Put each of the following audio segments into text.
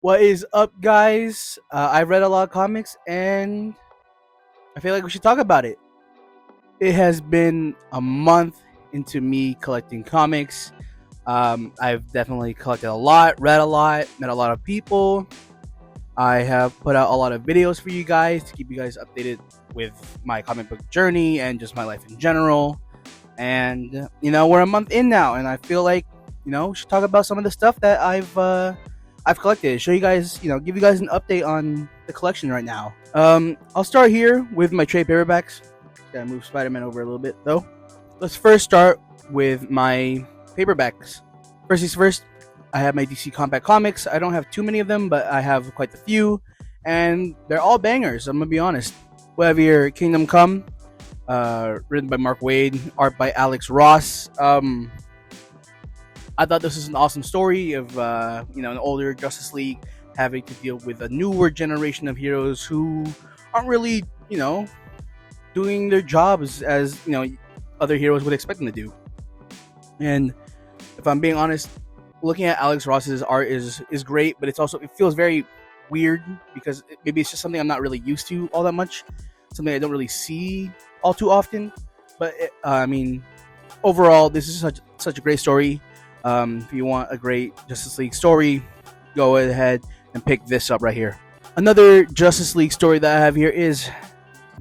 What is up, guys? I've read a lot of comics and I feel like we should talk about it. It has been a month into me collecting comics. I've definitely collected a lot, read a lot, met a lot of people. I have put out a lot of videos for you guys to keep you guys updated with my comic book journey and just my life in general. And we're a month in now, and I feel like we should talk about some of the stuff that I've collected. Show you guys, give you guys an update on the collection right now. I'll start here with my trade paperbacks. Gotta move Spider-Man over a little bit though. Let's first start with my paperbacks. First things first, I have my DC Compact Comics. I don't have too many of them, but I have quite a few, and they're all bangers. I'm gonna be honest. We have here Kingdom Come, written by Mark Waid, art by Alex Ross. I thought this was an awesome story of an older Justice League having to deal with a newer generation of heroes who aren't really doing their jobs as other heroes would expect them to do. And if I'm being honest, looking at Alex Ross's art is great, but it feels very weird because maybe it's just something I'm not really used to all that much, something I don't really see all too often. But overall, this is such a great story. If you want a great Justice League story, go ahead and pick this up right here. Another Justice League story that I have here is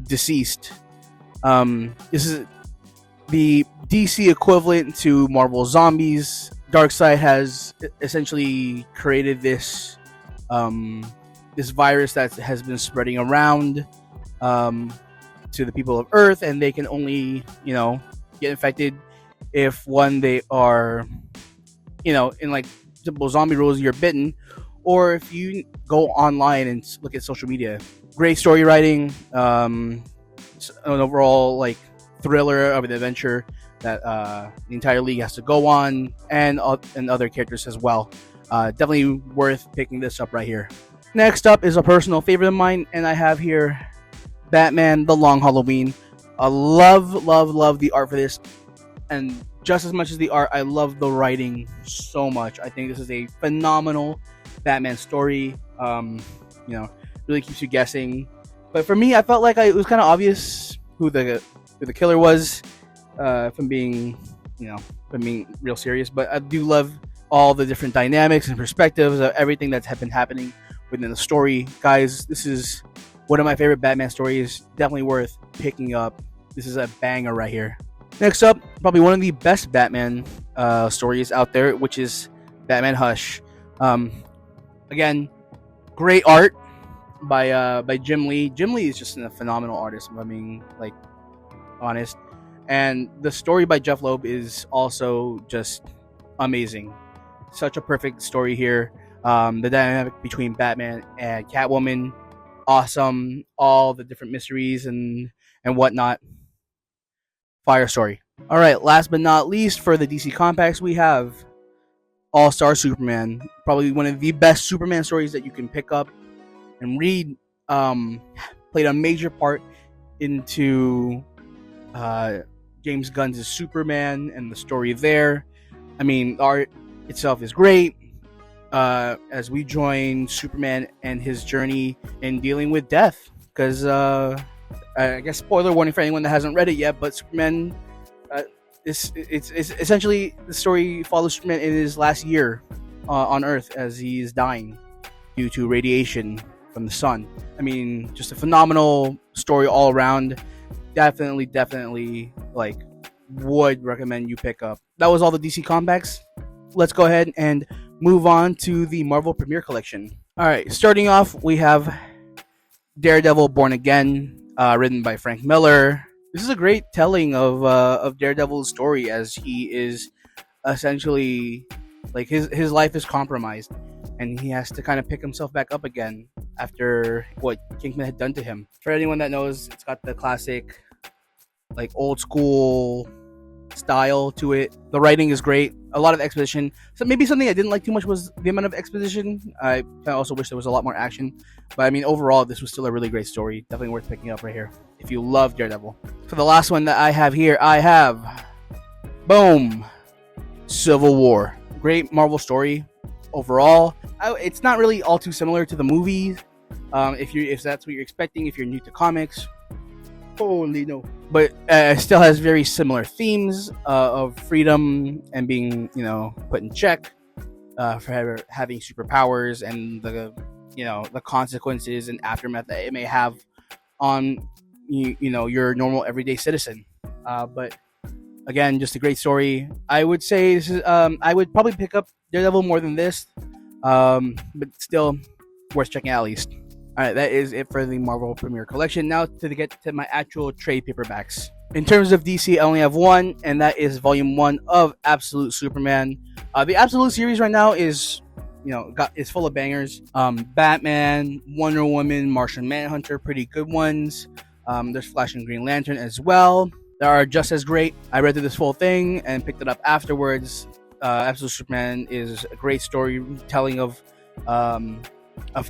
Deceased. This is the DC equivalent to Marvel Zombies. Darkseid has essentially created this virus that has been spreading around to the people of Earth, and they can only get infected if they are in like simple zombie rules, you're bitten, or if you go online and look at social media. Great story writing, an overall like thriller of an adventure that the entire league has to go on, and other characters as well. Definitely worth picking this up right here. Next up is a personal favorite of mine, and I have here Batman: The Long Halloween. I love the art for this, and just as much as the art, I love the writing so much. I think this is a phenomenal Batman story. Really keeps you guessing. But for me, I felt like it was kind of obvious who the killer was. If I'm being real serious, but I do love all the different dynamics and perspectives of everything that's been happening within the story. Guys, this is one of my favorite Batman stories. Definitely worth picking up. This is a banger right here. Next up, probably one of the best Batman stories out there, which is Batman Hush. Again, great art by Jim Lee. Jim Lee is just a phenomenal artist, if I'm being honest. And the story by Jeff Loeb is also just amazing. Such a perfect story here. The dynamic between Batman and Catwoman, awesome. All the different mysteries and whatnot. Fire story. All right, last but not least, for the DC Compacts, we have All-Star Superman. Probably one of the best Superman stories that you can pick up and read. Played a major part into James Gunn's Superman and the story there. I mean, the art itself is great. As we join Superman and his journey in dealing with death, because I guess spoiler warning for anyone that hasn't read it yet, but Superman, it's essentially the story follows Superman in his last year on Earth as he is dying due to radiation from the sun. I mean, just a phenomenal story all around. Definitely would recommend you pick up. That was all the DC Compacts. Let's go ahead and move on to the Marvel Premiere Collection. All right, starting off, we have Daredevil Born Again, written by Frank Miller. This is a great telling of Daredevil's story, as he is essentially his life is compromised, and he has to kind of pick himself back up again after what Kingpin had done to him. For anyone that knows, it's got the classic old school style to it. The writing is great. A lot of exposition. So maybe something I didn't like too much was the amount of exposition. I also wish there was a lot more action. But I mean, overall, this was still a really great story. Definitely worth picking up right here if you love Daredevil. For the last one that I have here, I have boom, Civil War. Great Marvel story overall. it's not really all too similar to the movies. If that's what you're expecting, if you're new to comics, holy no. But it still has very similar themes of freedom and being, put in check for having superpowers and the consequences and aftermath that it may have on your normal everyday citizen. But again, just a great story. I would say this is. I would probably pick up Daredevil more than this, but still worth checking out at least. All right, that is it for the Marvel Premiere Collection. Now to get to my actual trade paperbacks. In terms of DC, I only have one, and that is Volume 1 of Absolute Superman. The Absolute series right now is, is full of bangers. Batman, Wonder Woman, Martian Manhunter, pretty good ones. There's Flash and Green Lantern as well. They are just as great. I read through this full thing and picked it up afterwards. Absolute Superman is a great storytelling of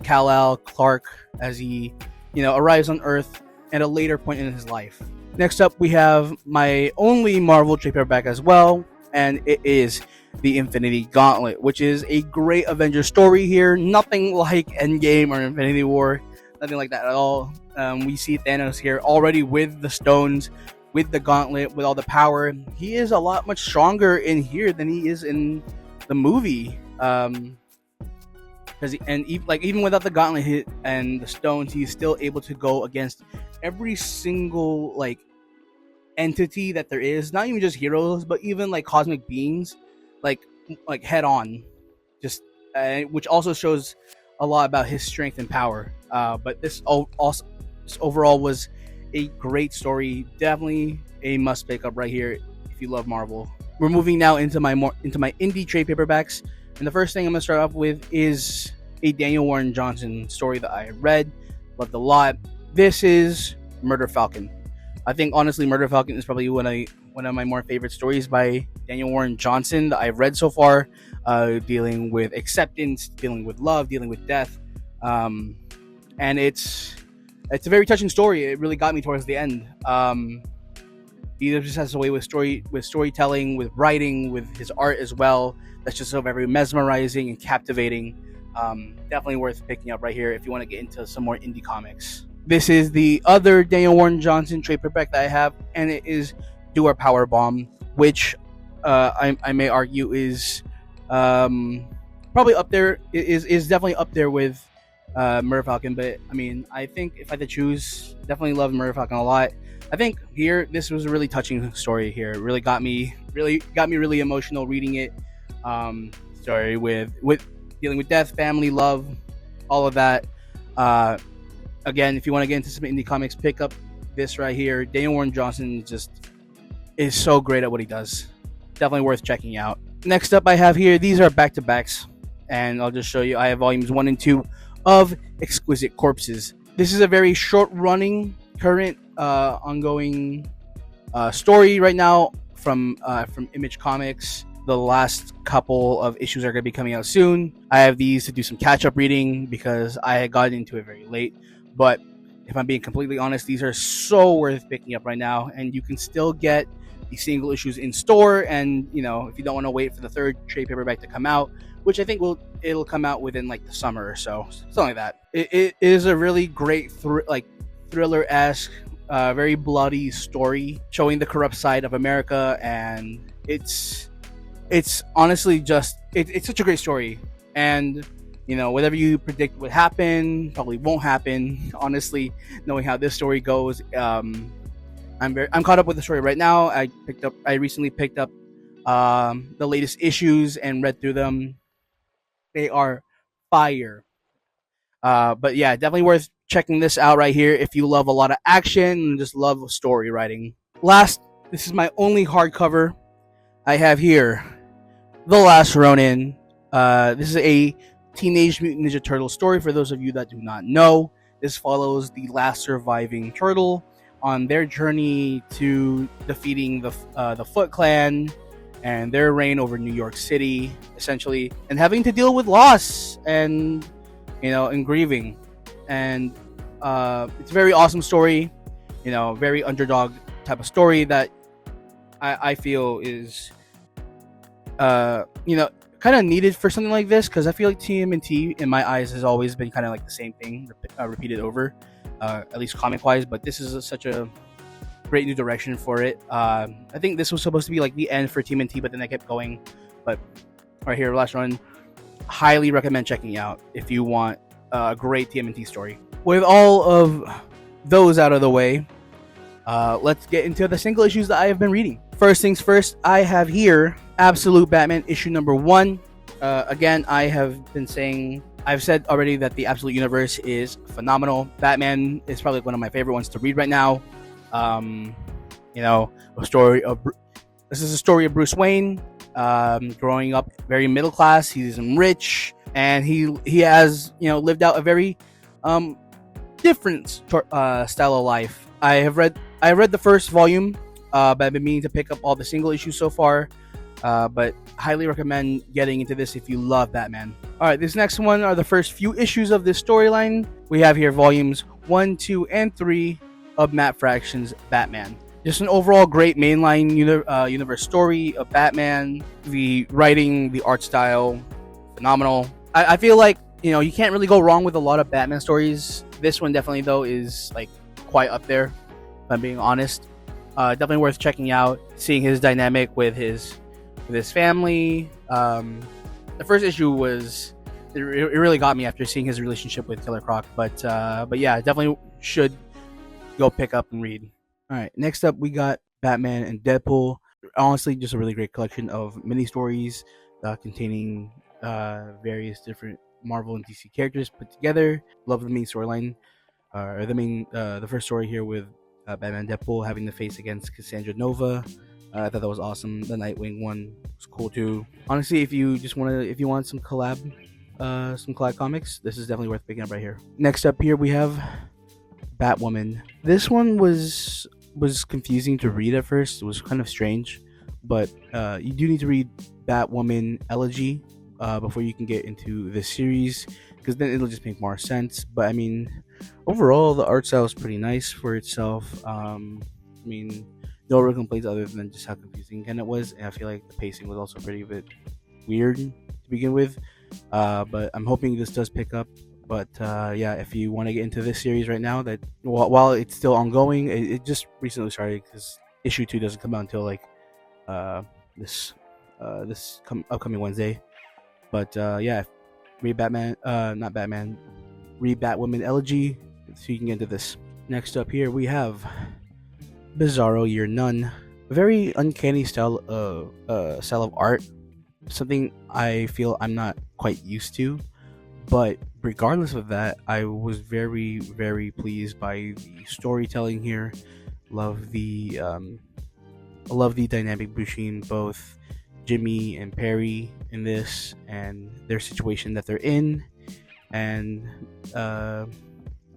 Kal-El Clark as he, arrives on Earth at a later point in his life. Next up, we have my only Marvel trade paperback as well, and it is the Infinity Gauntlet, which is a great Avengers story here. Nothing like Endgame or Infinity War, nothing like that at all. We see Thanos here already with the stones, with the gauntlet, with all the power. He is a lot much stronger in here than he is in the movie. Even without the gauntlet hit and the stones, he's still able to go against every single entity that there is. Not even just heroes, but even cosmic beings, like head on. Just which also shows a lot about his strength and power. But this overall was a great story. Definitely a must pick up right here if you love Marvel. We're moving now into my indie trade paperbacks. And the first thing I'm going to start off with is a Daniel Warren Johnson story that I read, loved a lot. This is Murder Falcon. I think honestly, Murder Falcon is probably one of my more favorite stories by Daniel Warren Johnson that I've read so far. Dealing with acceptance, dealing with love, dealing with death, and it's a very touching story. It really got me towards the end. He just has a way with storytelling, with writing, with his art as well. That's just so very mesmerizing and captivating. Definitely worth picking up right here if you want to get into some more indie comics. This is the other Daniel Warren Johnson trade paperback that I have, and it is Do Our Power Bomb, which I may argue is probably up there. Is definitely up there with Murder Falcon. But I mean, I think if I had to choose, definitely love Murder Falcon a lot. I think here this was a really touching story. Here it really got me really emotional reading it. Story with dealing with death, family, love, all of that. Again, if you want to get into some indie comics, pick up this right here. Daniel Warren Johnson just is so great at what he does. Definitely worth checking out. Next up I have here, these are back-to-backs, and I'll just show you. I have volumes 1 and 2 of Exquisite Corpses. This is a very short-running, current, ongoing story right now from Image Comics. The last couple of issues are going to be coming out soon. I have these to do some catch-up reading because I had gotten into it very late. But if I'm being completely honest, these are so worth picking up right now, and you can still get the single issues in store. And if you don't want to wait for the third trade paperback to come out, which I think it'll come out within the summer or so, something like that. It is a really great thriller-esque, very bloody story showing the corrupt side of America, and it's honestly just it's such a great story. And whatever you predict would happen probably won't happen. Honestly, knowing how this story goes, I'm caught up with the story right now. I recently picked up the latest issues and read through them. They are fire. But yeah, definitely worth checking this out right here if you love a lot of action and just love story writing. Last, this is my only hardcover I have here, The Last Ronin. This is a Teenage Mutant Ninja Turtle story. For those of you that do not know, this follows the last surviving turtle on their journey to defeating the Foot Clan and their reign over New York City, essentially, and having to deal with loss and and grieving. And it's a very awesome story, very underdog type of story that I feel is kind of needed for something like this, because I feel like TMNT in my eyes has always been kind of like the same thing, repeated over, at least comic wise. But this is such a great new direction for it. I think this was supposed to be like the end for TMNT, but then they kept going. But right here, last run, highly recommend checking out if you want a great TMNT story. With all of those out of the way, let's get into the single issues that I have been reading. First things first, I have here Absolute Batman issue number 1. Again, I've said already that the Absolute Universe is phenomenal. Batman is probably one of my favorite ones to read right now. This is a story of Bruce Wayne, growing up very middle class. He's rich, and he has lived out a very different style of life. I read the first volume, but I've been meaning to pick up all the single issues so far. But highly recommend getting into this if you love Batman. All right, this next one are the first few issues of this storyline. We have here volumes 1, 2, and 3 of Matt Fraction's Batman. Just an overall great mainline universe story of Batman. The writing, the art style, phenomenal. I feel like you can't really go wrong with a lot of Batman stories. This one definitely though is like quite up there, if I'm being honest. Definitely worth checking out, seeing his dynamic with his family. The first issue was it really got me after seeing his relationship with Killer Croc, but yeah, definitely should go pick up and read. All right, next up we got Batman and Deadpool. Honestly, just a really great collection of mini stories containing various different Marvel and DC characters put together. Love the main storyline, the first story here with Batman and Deadpool having the face against Cassandra Nova. I thought that was awesome. The Nightwing one was cool too. Honestly, if you want some collab comics, this is definitely worth picking up right here. Next up here we have Batwoman. This one was confusing to read at first. It was kind of strange, but you do need to read Batwoman Elegy before you can get into this series, because then it'll just make more sense. But I mean, overall the art style is pretty nice for itself. No real complaints other than just how confusing again it was, and I feel like the pacing was also pretty bit weird to begin with. But I'm hoping this does pick up. But yeah, if you want to get into this series right now, that while it's still ongoing, it just recently started, because issue 2 doesn't come out until like this upcoming Wednesday. But yeah, read read Batwoman Elegy so you can get into this. Next up here we have Bizarro Year None. A very uncanny style of art, something I feel I'm not quite used to. But regardless of that, I was very, very pleased by the storytelling here. Love the dynamic between both Jimmy and Perry in this, and their situation that they're in. And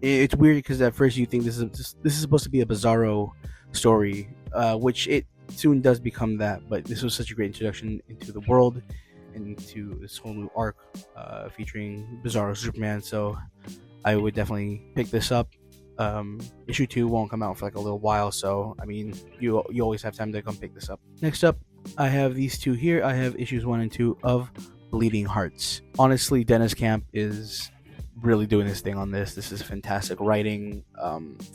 it's weird because at first you think this is supposed to be a Bizarro story, which it soon does become that. But this was such a great introduction into the world, into this whole new arc featuring Bizarro Superman. So I would definitely pick this up. Issue 2 won't come out for like a little while, so I mean, you always have time to come pick this up. Next up, I have these two here. I have issues 1 and 2 of Bleeding Hearts. Honestly, Dennis Camp is really doing his thing on this. This is fantastic writing,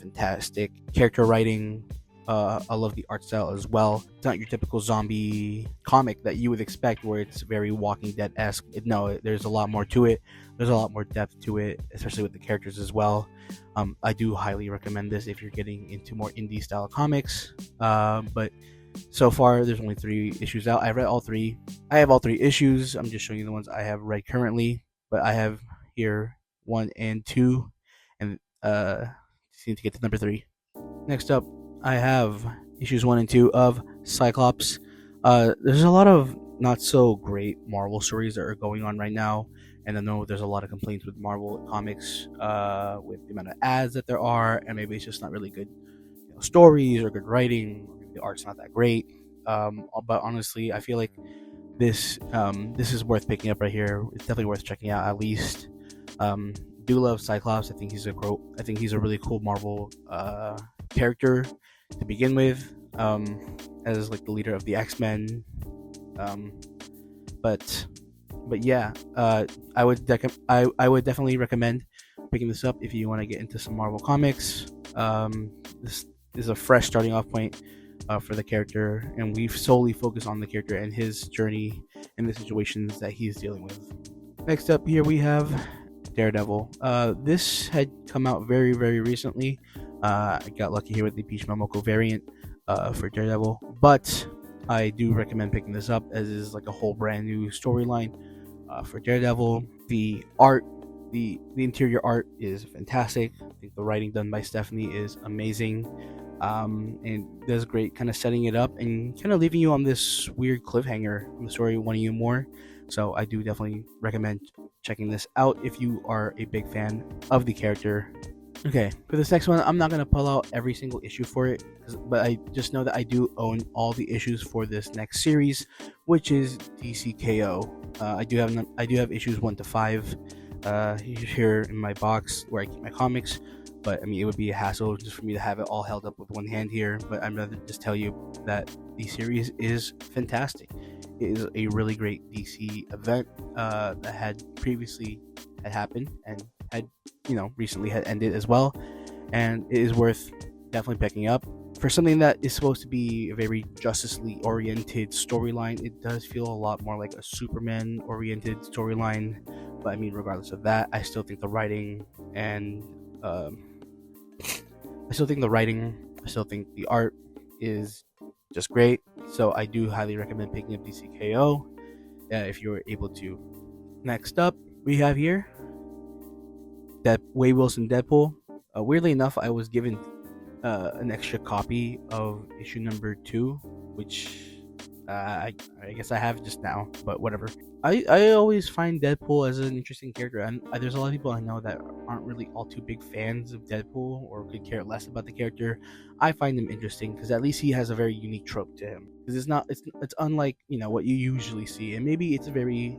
fantastic character writing. I love the art style as well. It's not your typical zombie comic that you would expect, where it's very Walking Dead-esque. No, there's a lot more to it. There's a lot more depth to it, especially with the characters as well. I do highly recommend this if you're getting into more indie style comics. But so far, there's only 3 issues out. I read all 3. I have all 3 issues. I'm just showing you the ones I have read currently. But I have here 1 and 2, and just need to get to number 3. Next up, I have issues 1 and 2 of Cyclops. There's a lot of not so great Marvel stories that are going on right now, and I know there's a lot of complaints with Marvel comics with the amount of ads that there are, and maybe it's just not really good stories or good writing. Maybe the art's not that great. But honestly, I feel like this is worth picking up right here. It's definitely worth checking out at least. Do love Cyclops. I think he's a really cool Marvel character to begin with, as like the leader of the X-Men. But But yeah, I would definitely recommend picking this up if you want to get into some Marvel comics. This is a fresh starting off point for the character, and we solely focus on the character and his journey and the situations that he's dealing with. Next up here we have Daredevil. This had come out very, very recently. I got lucky here with the Peach Momoko variant for Daredevil, but I do recommend picking this up as is like a whole brand new storyline for Daredevil. The art, the interior art is fantastic. I think the writing done by Stephanie is amazing, and does great, kind of setting it up and kind of leaving you on this weird cliffhanger in the story, wanting you more. So I do definitely recommend checking this out if you are a big fan of the character. Okay, for this next one, I'm not gonna pull out every single issue for it, but I just know that I do own all the issues for this next series, which is DCKO. I do have issues 1 to 5 here in my box where I keep my comics. But I mean, it would be a hassle just for me to have it all held up with one hand here. But I'd rather just tell you that the series is fantastic. It is a really great DC event that had previously had happened and had recently had ended as well, and it is worth definitely picking up. For something that is supposed to be a very Justice League oriented storyline, it does feel a lot more like a Superman oriented storyline. But I mean, regardless of that, I still think the writing and I still think the art is just great. So I do highly recommend picking up DCKO if you're able to. Next up, we have here that Wade Wilson Deadpool. Weirdly enough, I was given an extra copy of issue number 2, which I guess I have just now, but whatever. I always find Deadpool as an interesting character, and there's a lot of people I know that aren't really all too big fans of Deadpool or could care less about the character. I find him interesting because at least he has a very unique trope to him. Because it's unlike what you usually see, and maybe it's very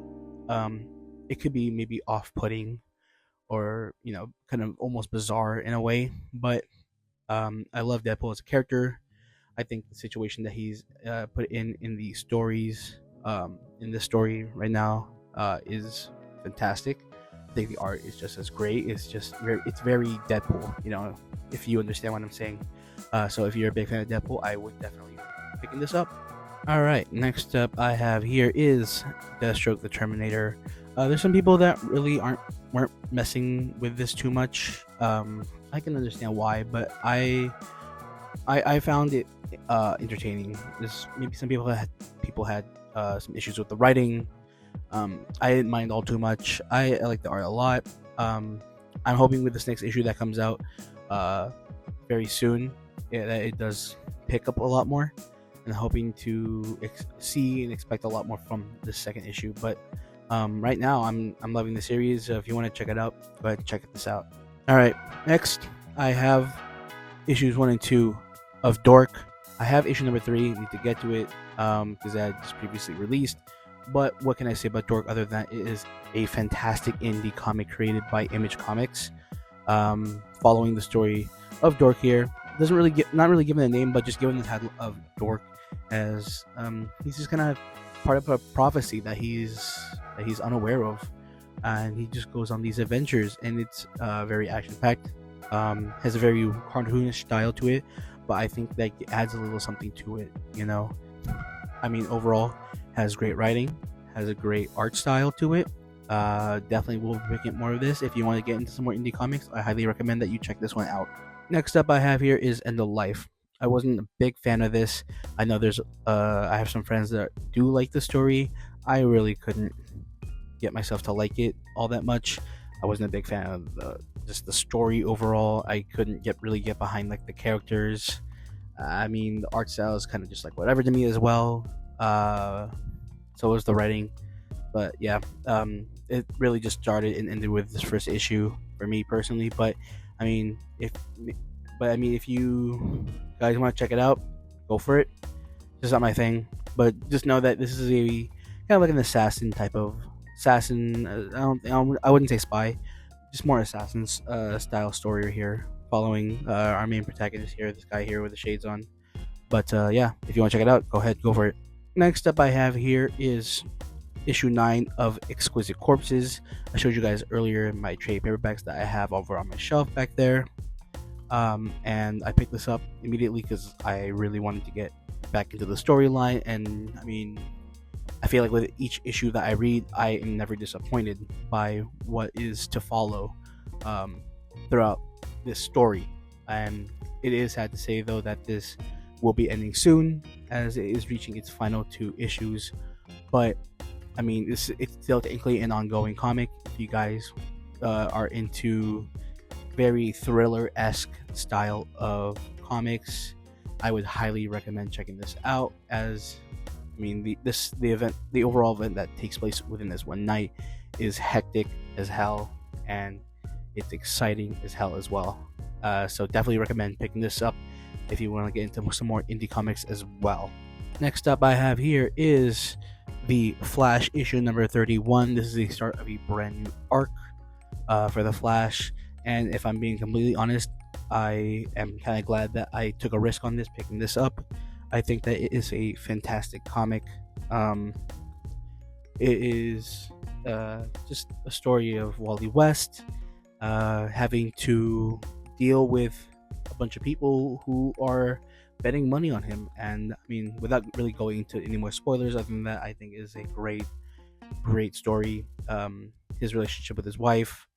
it could be maybe off-putting or kind of almost bizarre in a way, but I love Deadpool as a character. I think the situation that he's put in the stories, in this story right now, is fantastic. I think the art is just as great. It's very Deadpool, if you understand what I'm saying. So if you're a big fan of Deadpool, I would definitely be picking this up. All right, next up I have here is Deathstroke the Terminator. There's some people that really weren't messing with this too much. I can understand why, but I found it entertaining. Maybe some people had some issues with the writing. I didn't mind all too much. I like the art a lot. I'm hoping with this next issue that comes out very soon, that it does pick up a lot more, and hoping to see and expect a lot more from the second issue. But right now, I'm loving the series. If you want to check it out, go ahead and check this out. All right, next I have issues 1 and 2 of Dork. I have issue number 3. Need to get to it because I had just previously released. But what can I say about Dork other than it is a fantastic indie comic created by Image Comics, following the story of Dork here. Not really given a name, but just given the title of Dork, as he's just kind of part of a prophecy that he's unaware of, and he just goes on these adventures, and it's very action packed. Has a very cartoonish style to it, but I think that it adds a little something to it. I mean, overall, has great writing, has a great art style to it. Definitely will be picking up more of this. If you want to get into some more indie comics, I highly recommend that you check this one out. Next up I have here is End of Life. I wasn't a big fan of this. I know I have some friends that do like the story. I really couldn't get myself to like it all that much. I wasn't a big fan of just the story overall. I couldn't really get behind like the characters. I mean, the art style is kind of just like whatever to me as well. So was the writing, but yeah, it really just started and ended with this first issue for me personally. But I mean, if you guys want to check it out, go for it. It's not my thing, but just know that this is a kind of like an assassin type of assassin. I wouldn't say spy, just more assassin style story here, following our main protagonist here, this guy here with the shades on. But yeah, if you want to check it out, go ahead, go for it. Next up I have here is issue 9 of Exquisite Corpses. I showed you guys earlier my trade paperbacks that I have over on my shelf back there. And I picked this up immediately because I really wanted to get back into the storyline. And I mean, I feel like with each issue that I read, I am never disappointed by what is to follow um, throughout this story. And it is sad to say, though, that this will be ending soon as it is reaching its final 2 issues. But I mean, it's still technically an ongoing comic. If you guys are into very thriller esque style of comics, I would highly recommend checking this out. As I mean, the overall event that takes place within this one night is hectic as hell, and it's exciting as hell as well. So definitely recommend picking this up if you want to get into some more indie comics as well. Next up, I have here is the Flash issue number 31. This is the start of a brand new arc for the Flash, and if I'm being completely honest, I am kind of glad that I took a risk on this, picking this up. I think that it is a fantastic comic. Um, it is just a story of Wally West having to deal with a bunch of people who are betting money on him. And I mean, without really going into any more spoilers, other than that, I think is a great story. His relationship with his wife,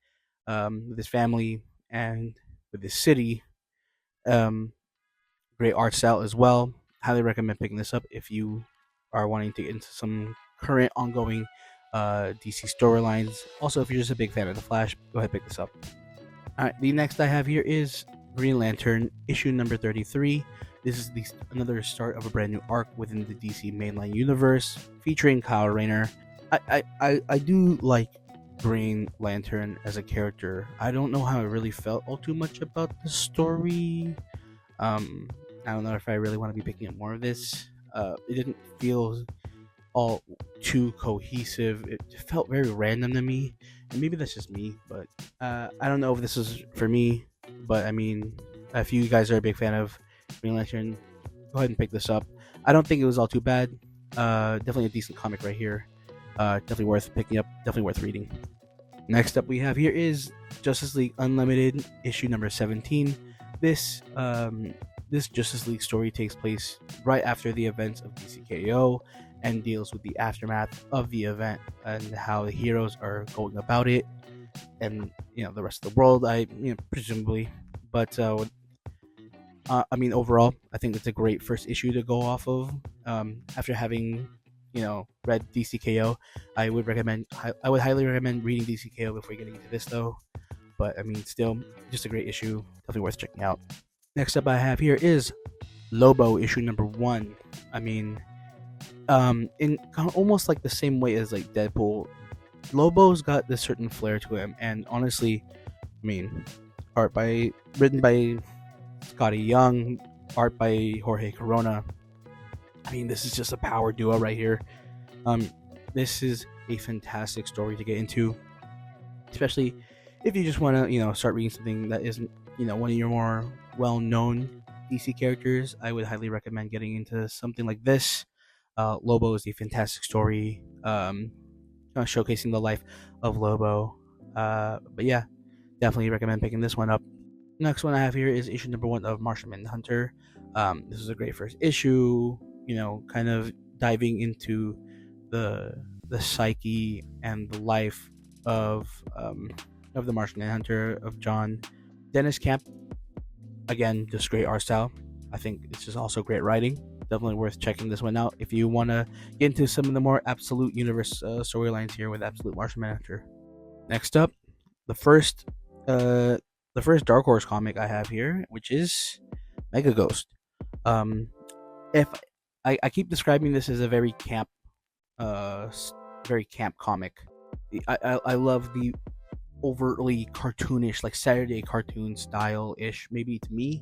with his family, and with his city. Um, Great art style as well. Highly recommend picking this up if you are wanting to get into some current ongoing DC storylines. Also, if you're just a big fan of the Flash, go ahead and pick this up. All right, the next I have here is Green Lantern issue number 33. This is another start of a brand new arc within the DC mainline universe, featuring Kyle Rayner. I do like Green Lantern as a character. I don't know how I really felt all too much about the story. Um, I don't know if I really want to be picking up more of this. It didn't feel all too cohesive. It felt very random to me, and maybe that's just me. But I don't know if this is for me. But I mean, if you guys are a big fan of Green Lantern, go ahead and pick this up. I don't think it was all too bad. Definitely a decent comic right here. Definitely worth picking up. Definitely worth reading. Next up, we have here is Justice League Unlimited issue number 17. This Justice League story takes place right after the events of DCKO and deals with the aftermath of the event and how the heroes are going about it, and the rest of the world. Presumably, but I mean, overall, I think it's a great first issue to go off of. After having read DCKO, I would highly recommend reading DCKO before getting into this, though. But I mean, still, just a great issue. Definitely worth checking out. Next up, I have here is Lobo issue number 1. I mean, in kind of almost like the same way as like Deadpool, Lobo's got this certain flair to him, and honestly, I mean, written by Scotty Young, art by Jorge Corona. I mean, this is just a power duo right here. This is a fantastic story to get into, especially if you just want to start reading something that isn't one of your more well-known DC characters. I would highly recommend getting into something like this. Lobo is a fantastic story, showcasing the life of Lobo. But yeah, definitely recommend picking this one up. Next one I have here is issue number 1 of Martian Manhunter. This is a great first issue, kind of diving into the psyche and the life of the Martian Manhunter, of John Dennis Camp. Again, just great art style. I think it's just also great writing. Definitely worth checking this one out if you want to get into some of the more Absolute Universe storylines here with Absolute Martian Manhunter. Next up, the first Dark Horse comic I have here, which is Mega Ghost. If I keep describing this as a very camp comic. I love the overtly cartoonish, like Saturday cartoon style ish, maybe to me,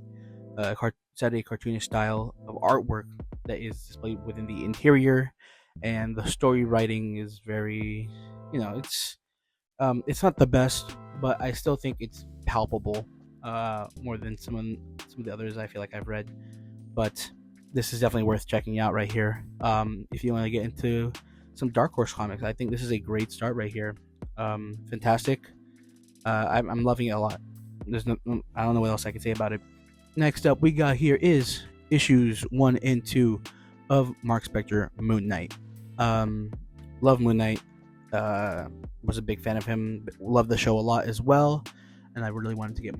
Saturday cartoonish style of artwork that is displayed within the interior, and the story writing is very, it's not the best, but I still think it's palpable, more than some of the others I feel like I've read. But this is definitely worth checking out right here. If you want to get into some Dark Horse comics. I think this is a great start right here. Fantastic. I'm loving it a lot. I don't know what else I can say about it. Next up, we got here is issues 1 and 2 of Mark Spector Moon Knight. Love Moon Knight. Was a big fan of him. Love the show a lot as well, and I really wanted to get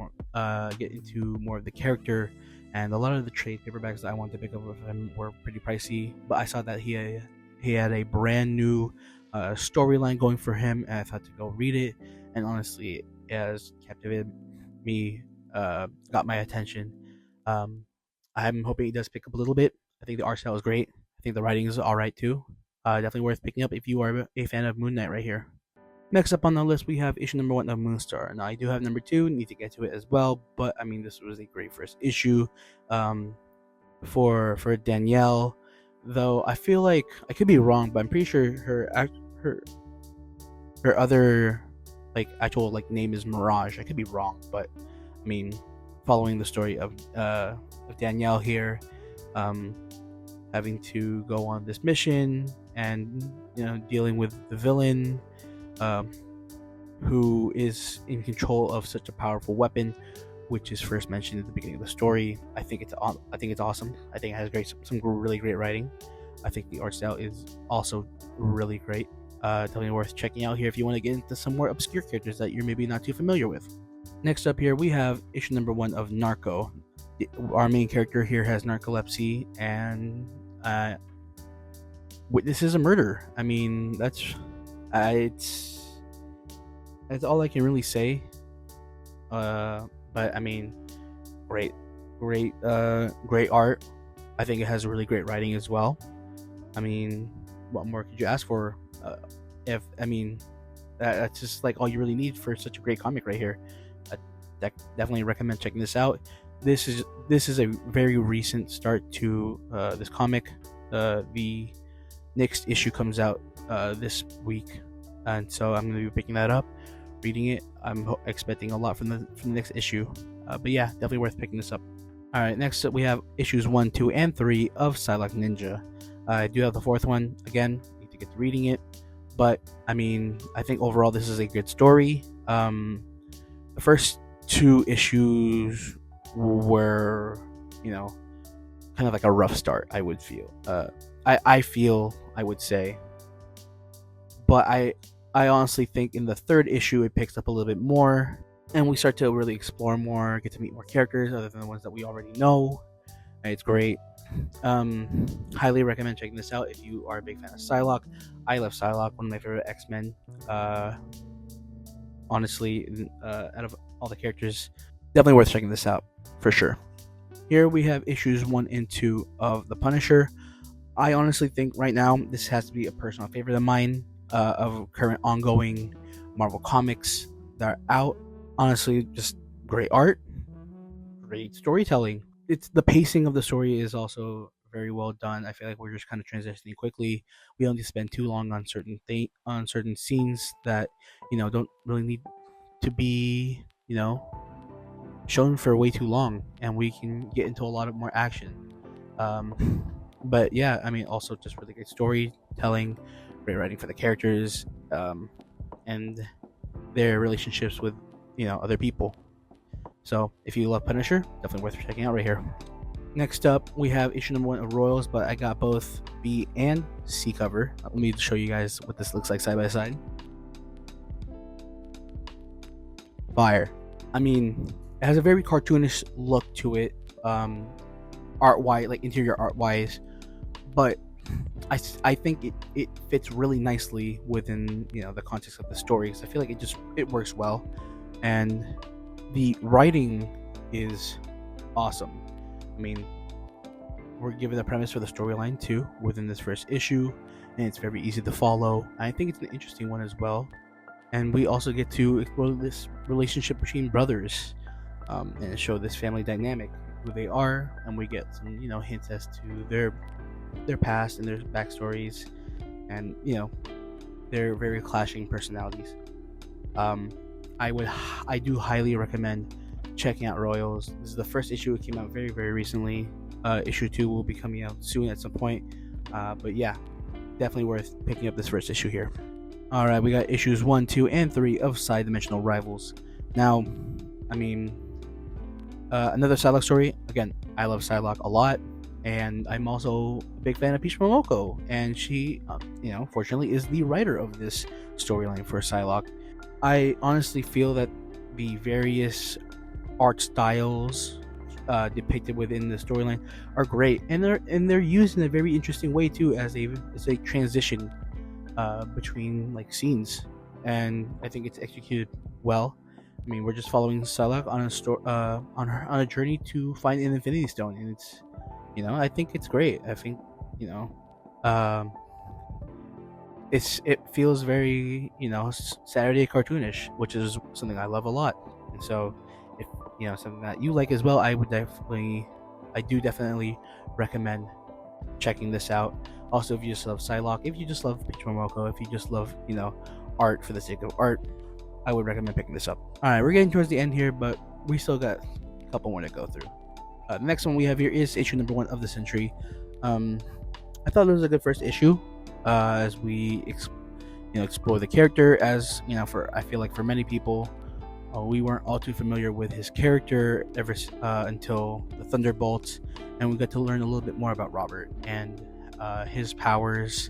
into more of the character. And a lot of the trade paperbacks that I wanted to pick up with him were pretty pricey, but I saw that he had a brand new storyline going for him, and I thought to go read it. And honestly, it has captivated me, got my attention. I'm hoping he does pick up a little bit. I think the art style is great. I think the writing is alright too. Definitely worth picking up if you are a fan of Moon Knight right here. Next up on the list, we have issue number 1 of Moonstar. Now, I do have number 2, need to get to it as well, but I mean, this was a great first issue for Danielle. Though I feel like I could be wrong, but I'm pretty sure her other actual name is Mirage. I could be wrong, but I mean, following the story of Danielle here, having to go on this mission and dealing with the villain, who is in control of such a powerful weapon, which is first mentioned at the beginning of the story. I think it's awesome. I think it has some really great writing. I think the art style is also really great. Definitely worth checking out here if you want to get into some more obscure characters that you're maybe not too familiar with. Next up here, we have issue number 1 of Narco. Our main character here has narcolepsy, and witnesses a murder. I mean, that's all I can really say. But I mean, great art. I think it has really great writing as well. I mean, what more could you ask for? That's just all you really need for such a great comic right here. I definitely recommend checking this out. This is a very recent start to this comic. The next issue comes out this week, and so I'm going to be picking that up, reading it. I'm expecting a lot from the next issue, but yeah, definitely worth picking this up. All right, next up we have issues 1, 2, and 3 of Psylocke Ninja. I do have the 4th one. Again, need to get to reading it, but I mean, I think overall this is a good story. The first 2 issues were, kind of like a rough start. I would feel. I would say, but I honestly think in the 3rd issue it picks up a little bit more, and we start to really explore more, get to meet more characters other than the ones that we already know. And it's great. Highly recommend checking this out if you are a big fan of Psylocke. I love Psylocke, one of my favorite X-Men. Honestly, out of all the characters, definitely worth checking this out for sure. Here we have issues 1 and 2 of The Punisher. I honestly think right now this has to be a personal favorite of mine, of current ongoing Marvel comics that are out. Honestly, just great art, great storytelling. It's the pacing of the story is also very well done. I feel like we're just kind of transitioning quickly. We don't need to spend too long on certain scenes that don't really need to be shown for way too long, and we can get into a lot of more action. But yeah, I mean, also just really great storytelling, great writing for the characters, and their relationships with other people. So if you love Punisher, definitely worth checking out right here. Next up, we have issue number 1 of Royals, but I got both B and C cover. Let me show you guys what this looks like side by side. Fire. I mean, it has a very cartoonish look to it, art-wise, interior art-wise, but I think it fits really nicely within the context of the story, because I feel like it works well, and the writing is awesome. I mean, we're given the premise for the storyline too within this first issue, and it's very easy to follow. I think it's an interesting one as well, and we also get to explore this relationship between brothers, and show this family dynamic, who they are, and we get some hints as to their past and their backstories, and their very clashing personalities. I do highly recommend checking out Royals. This is the first issue. It came out very, very recently. Issue 2 will be coming out soon at some point. But yeah, definitely worth picking up this first issue here. All right, we got issues 1, 2, and 3 of Side Dimensional Rivals. Now, I mean, another Psylocke story. Again, I love Psylocke a lot, and I'm also a big fan of Peach Momoko, and she, fortunately, is the writer of this storyline for Psylocke. I honestly feel that the various art styles depicted within the storyline are great, and they're used in a very interesting way too, as a transition between like scenes, and I think it's executed well. I mean, we're just following Psylocke on a journey to find an Infinity Stone, and it's, I think it's great. I think, um, it feels very, Saturday cartoonish, which is something I love a lot. And so, if something that you like as well, I do definitely recommend checking this out. Also, if you just love Psylocke, if you just love Peach Momoko, if you just love, art for the sake of art, I would recommend picking this up. All right, we're getting towards the end here, but we still got a couple more to go through. The next one we have here is issue number 1 of the century. I thought it was a good first issue, as we explore the character. As I feel like for many people, we weren't all too familiar with his character ever until the Thunderbolts, and we got to learn a little bit more about Robert and his powers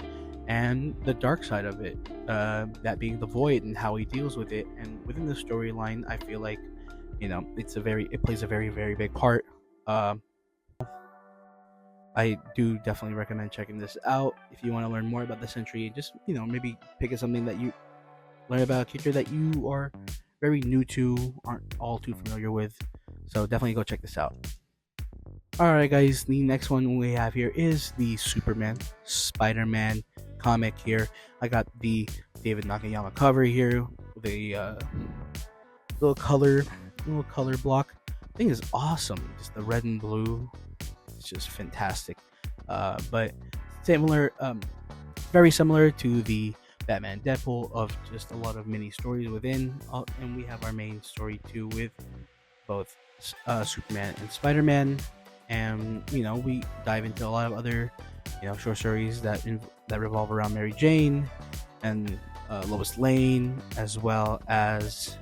and the dark side of it, that being the void and how he deals with it. And within the storyline, I feel like it plays a very, very big part. I do definitely recommend checking this out if you want to learn more about the Century. Just maybe pick up something that you learn about a character that you are very new to, aren't all too familiar with. So definitely go check this out. Alright guys, the next one we have here is the Superman Spider-Man comic here. I got the David Nakayama cover here, the little color block. I think is awesome. Just the red and blue, it's just fantastic. But very similar to the Batman Deadpool, of just a lot of mini stories within, and we have our main story too with both Superman and Spider-Man. And we dive into a lot of other short stories that revolve around Mary Jane and Lois Lane, as well as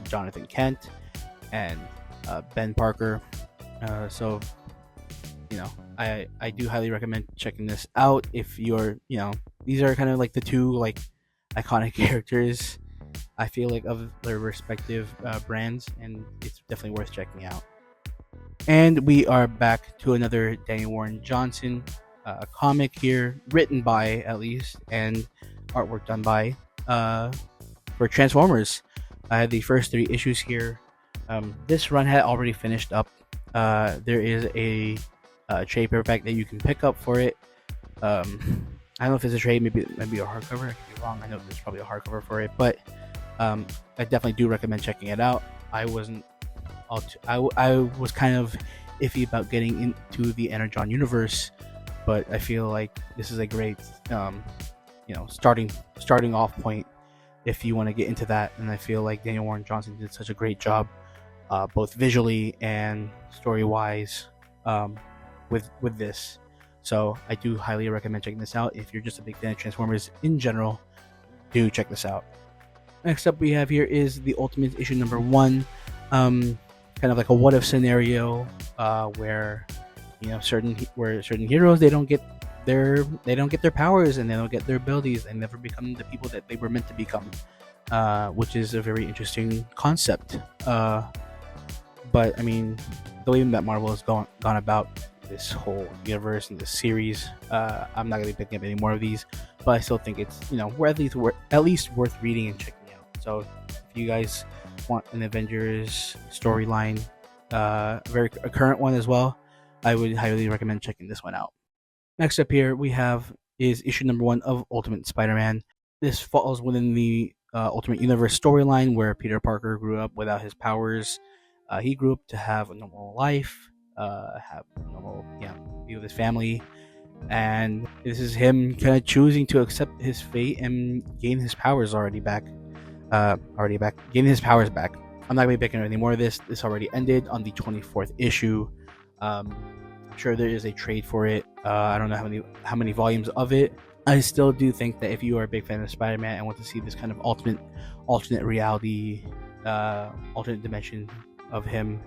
Jonathan Kent and Ben Parker. So I do highly recommend checking this out if you're these are kind of like the two like iconic characters, I feel like, of their respective brands, and it's definitely worth checking out. And we are back to another Daniel Warren Johnson comic here, written by, at least, and artwork done by, for Transformers. I had the first 3 issues here. This run had already finished up. There is a trade paperback that you can pick up for it. I don't know if it's a trade, maybe a hardcover. I could be wrong. I know there's probably a hardcover for it, but I definitely do recommend checking it out. I was kind of iffy about getting into the Energon universe, but I feel like this is a great starting off point if you want to get into that. And I feel like Daniel Warren Johnson did such a great job, both visually and story wise, with this. So I do highly recommend checking this out. If you're just a big fan of Transformers in general, do check this out. Next up we have here is the Ultimate issue number 1. Kind of like a what if scenario, where certain heroes, they don't get their powers, and they don't get their abilities, and never become the people that they were meant to become, which is a very interesting concept. But I mean, the way that Marvel has gone about this whole universe and this series, I'm not gonna be picking up any more of these, but I still think it's at least worth reading and checking out. So if you guys want an Avengers storyline, a current one as well, I would highly recommend checking this one out. Next up here we have is issue number 1 of Ultimate Spider-Man. This falls within the Ultimate Universe storyline, where Peter Parker grew up without his powers. He grew up to have a normal life, be with his family, and this is him kind of choosing to accept his fate and gain his powers gaining his powers back. I'm not going to be picking up any more of this. This already ended on the 24th issue. I'm sure there is a trade for it. I don't know how many volumes of it, I still do think that if you are a big fan of Spider-Man and want to see this kind of alternate reality, alternate dimension of him,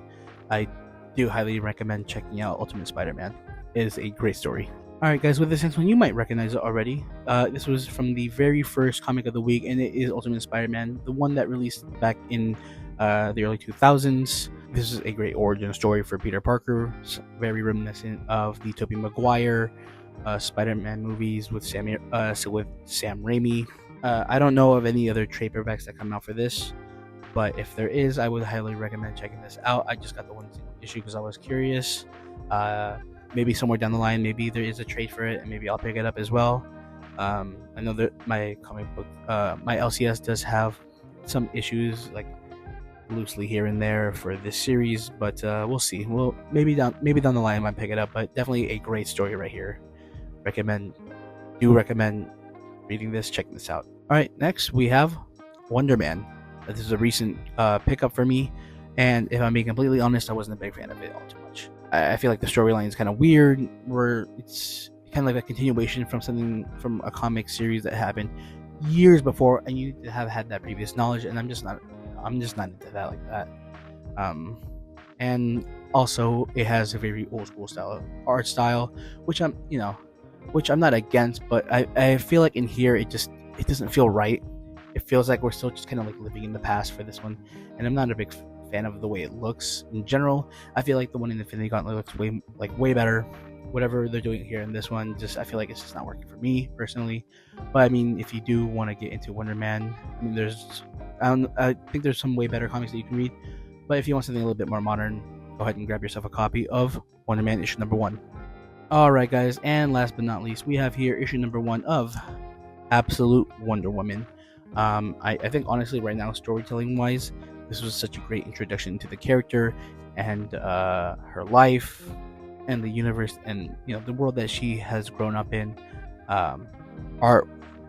I do highly recommend checking out Ultimate Spider-Man. It is a great story. Alright, guys, with this next one, you might recognize it already. This was from the very first comic of the week, and it is Ultimate Spider-Man, the one that released back in the early 2000s. This is a great origin story for Peter Parker, very reminiscent of the Tobey Maguire Spider-Man movies with Sam Raimi. I don't know of any other trade paperbacks that come out for this, but if there is, I would highly recommend checking this out. I just got the one issue because I was curious. Maybe somewhere down the line, maybe there is a trade for it, and maybe I'll pick it up as well. I know that my comic book, my LCS does have some issues, like loosely here and there for this series, but we'll see. Well, maybe down the line I might pick it up, but definitely a great story right here. Recommend reading this, checking this out. All right, next we have Wonder Man. This is a recent pickup for me, and if I'm being completely honest, I wasn't a big fan of it all too much. I feel like the storyline is kind of weird, where it's kind of like a continuation from a comic series that happened years before, and you have had that previous knowledge, and I'm just not into that like that. And also it has a very old school art style, which I'm not against, but I feel like in here it doesn't feel right. It feels like we're still just kind of like living in the past for this one, and I'm not a big fan of the way it looks in general. I feel like the one in Infinity Gauntlet looks way better. Whatever they're doing here in this one, I feel like it's just not working for me personally. But I mean, if you do want to get into Wonder Man, I mean, I think there's some way better comics that you can read. But if you want something a little bit more modern, go ahead and grab yourself a copy of Wonder Man issue number 1. Alright, guys, and last but not least, we have here issue number 1 of Absolute Wonder Woman. I think honestly right now, storytelling wise, this was such a great introduction to the character and her life and the universe, and the world that she has grown up in.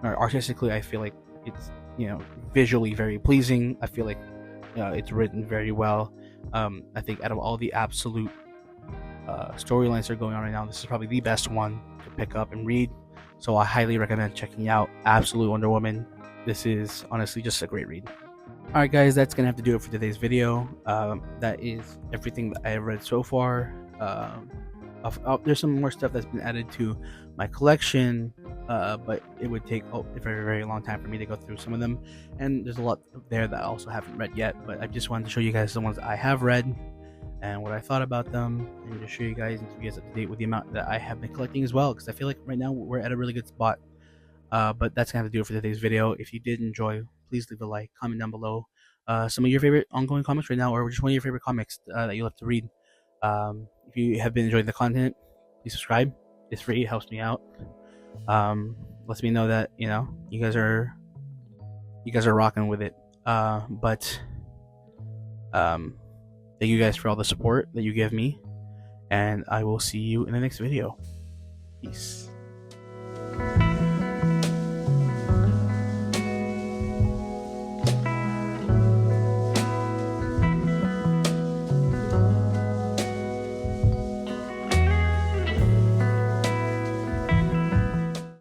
Artistically, I feel like it's visually very pleasing. I feel like it's written very well. I think out of all the Absolute storylines that are going on right now, this is probably the best one to pick up and read. So I highly recommend checking out Absolute Wonder Woman. This is honestly just a great read. Alright, guys, that's gonna have to do it for today's video. That is everything that I have read so far. There's some more stuff that's been added to my collection, but it would take a very, very long time for me to go through some of them, and there's a lot there that I also haven't read yet, but I just wanted to show you guys the ones I have read and what I thought about them, and just show you guys and keep you guys up to date with the amount that I have been collecting as well, because I feel like right now we're at a really good spot. But that's gonna have to do it for today's video. If you did enjoy, please leave a like, comment down below some of your favorite ongoing comics right now, or just one of your favorite comics that you love to read. If you have been enjoying the content, please subscribe. It's free, it helps me out. Lets me know that you guys are rocking with it. But thank you guys for all the support that you give me, and I will see you in the next video. Peace.